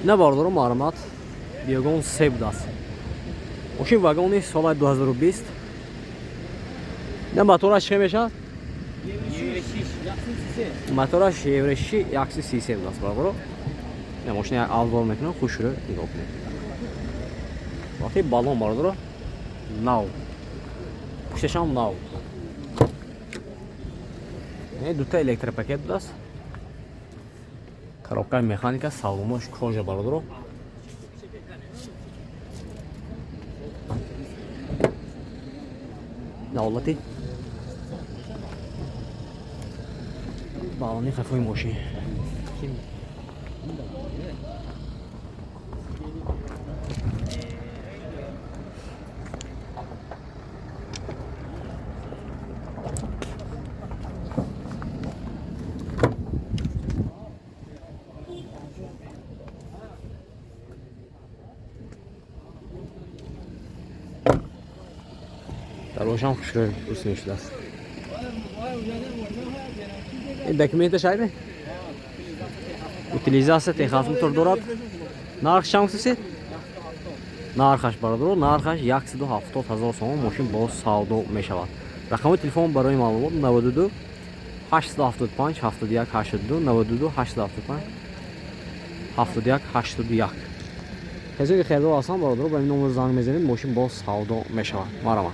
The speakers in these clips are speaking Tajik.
اینا باردارو معلومات بیاگون 3 بود است. ماشین واگونی سال 2020. اینا موتورش چه میشه؟ موتورش یورو 6 133 بود است باردارو. اینا ماشین اول میکنه خوش رو نگاه کنید. وقتی بالون باردارو ناو. پشتش هم ناو. این دو تا الکتریک پاکت بود است. коробка механика салонаш кожа бародаро на ҳолати балони хафои мошин Дорожам хушрӯй дуст мешудааст. Ин документаш айбе? Утилизация техасмотор дорад. Нарх чанд гуфтед? Нархаш бародаро, нархаш 170 000 сом мошин бо савдо мешавад. Рақами телефон барои маълумот 92 875 71 82 92 875 71 81. Касе ки хердор ҳастанд бародаро ба ин номер занг мезанед, мошин бо савдо мешавад. Марама.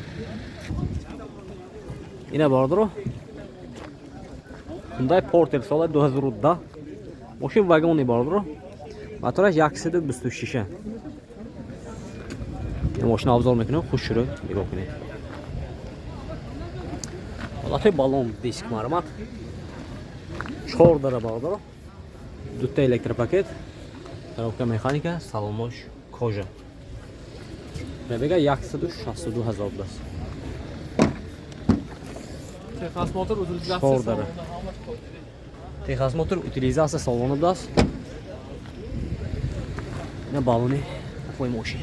Ина бародаро Hyundai Porter соли 2010 мошин вагони бародаро мотораш 126. ин мошин обзор мекунем, хушро нигоҳ кунед. ҳолати балон диск мармат 4 дара бародаро ду та электропакет коробка механика салонош кожа пробега 162 000 даст. Техас мотор утилизация салона даст. На балони фой мошин.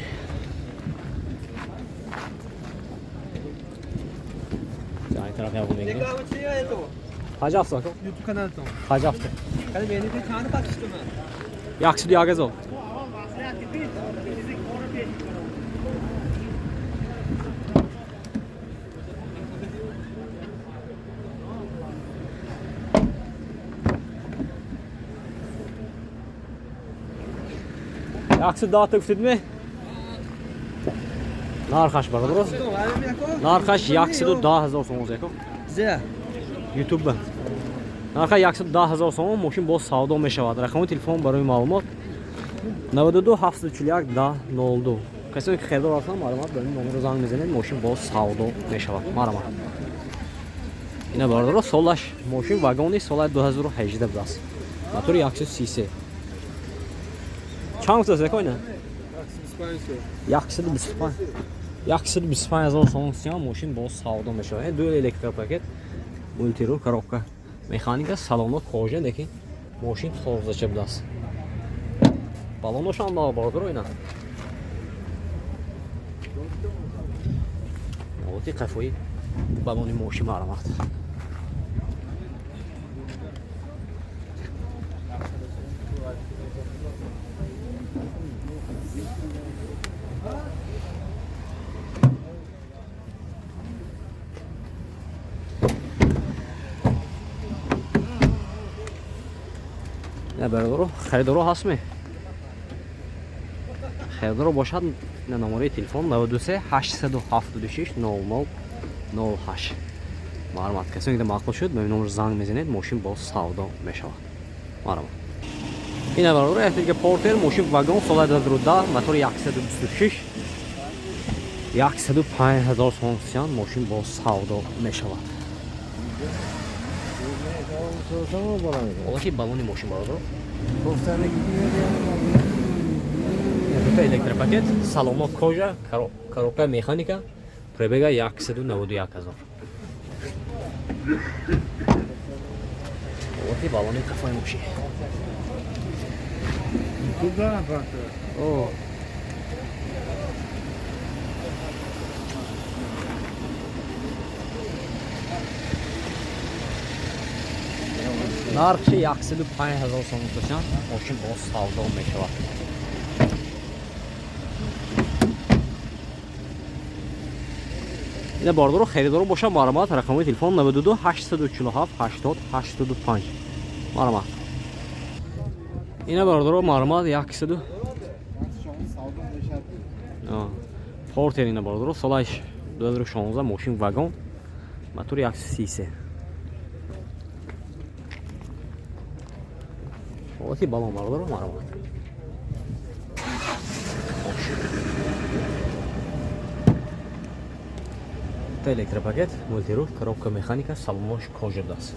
Зай тараф я буду мегам. Хажафта. YouTube каналта. Хажафта. Кали бени те чаны пакистма. Яксы диагазо. Яксы дата гуфтедми? Нархаш бародаро. Нархаш 110 000 сом яко. Зе. YouTube ба. Нархаш 110 000 сом мошин бо савдо мешавад. Рақами телефон барои маълумот 92 741 02. Касе ки хердор ҳастанд маълумот ба ин номер занг мезанед, мошин бо савдо мешавад. Марама. Ина бародаро солаш мошин вагони соли 2018 будааст. Мотори 133. Чанд гуфтааст якоина? 125. 125 000 сом сиён мошин бо савдо мешавад. Ду электропакет, мультирул, коробка механика, салоно кожа, деки мошин тозача будааст. Балоношам нав бародаро ина. Навоти қафои балони мошин маълумат. نه برادرو خریدارو هستمی؟ خریدارو باشد نه نمره تلفن 93 876 00 08. معلومات کسی که معقول شد به این نمره زنگ میزنید، ماشین با سودا میشود. معلومات. این برادرو احتیاج پورتر ماشین واگن سال 2010 موتور 126 105,000 سوم ماشین با سودا میشود. Ola balon moshin barодаро. Дута электропакет, салоно кожа, коробка механика, пробега 191 000. Ола балони қафои мошин. Туда просто. О. Нархи 105,000 сом дошан, мошин бо савдо мешавад. ина бардоро херидоро боша маълумот рақами телефон 92 847 80 85 маълумот ина бардоро маълумот 100 портер ина бардоро солаш 2016 мошин вагон мотори 133 ҳолати балон бардоро маълумот электропакет, мультируль, коробка механика, салонош кожа даст.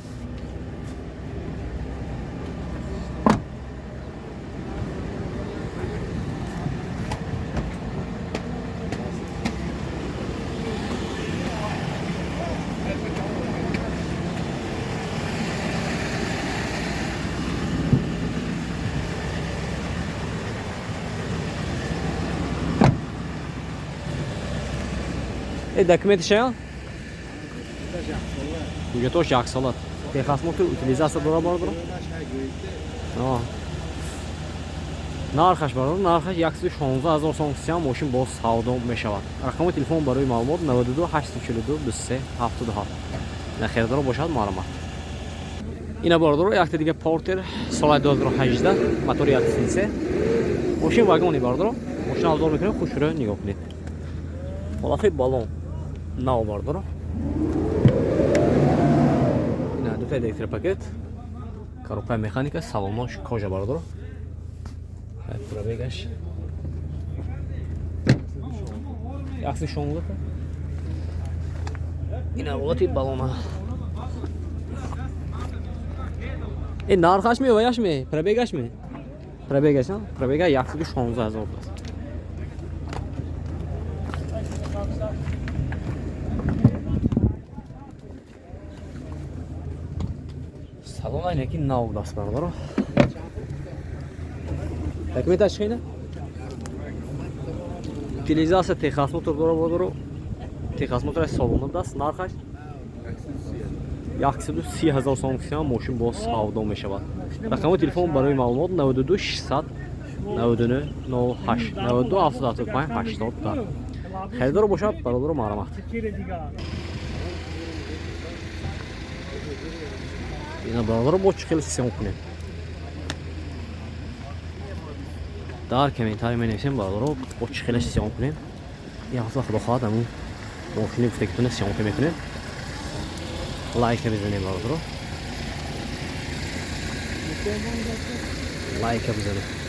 Документы шеян? Уҷатош яксолат. Техасмоту утилизация дора бардоро? Нархаш бардоро, нархаш 116,000 сом сиям мошин боз савдо мешавад. Рақами телефон барои маълумот 92 842 23 77. На херидоро бошад маълумот. Ина бардоро якта дига портер соли 2018 мотори 133. Мошин вагони бардоро. Мошин авзор мекунем, хушро нигоҳ кунед. Ҳолати балон нав бардоро. Ина дута электропакет, коробка механика, салонош кожа бардоро. Пробегаш 116. Ина ҳолати балона. Нархаш ва яшме? Пробегашме? Пробегаш, на? Пробега 116,000 аст. Салон айнаки нав даст бардоро. Документаш хина? Утилизация Техас мотор дора бардоро. Техас мотор салон даст, нархаш 130,000 сом сиям мошин боз савдо мешавад. Рақами телефон барои маълумот 92 600 99 08 92 775 80. Херидоро бошад бародоро маълумот. Ина бародоро бо чихел сиём кунем. Дар комментарий менависем бародоро бо чихел сиём кунем. Я ҳозир худо хоҳад амун мошини гуфтагитона сиёмка мекунем. Лайк бизанем бародоро. Лайк бизанем.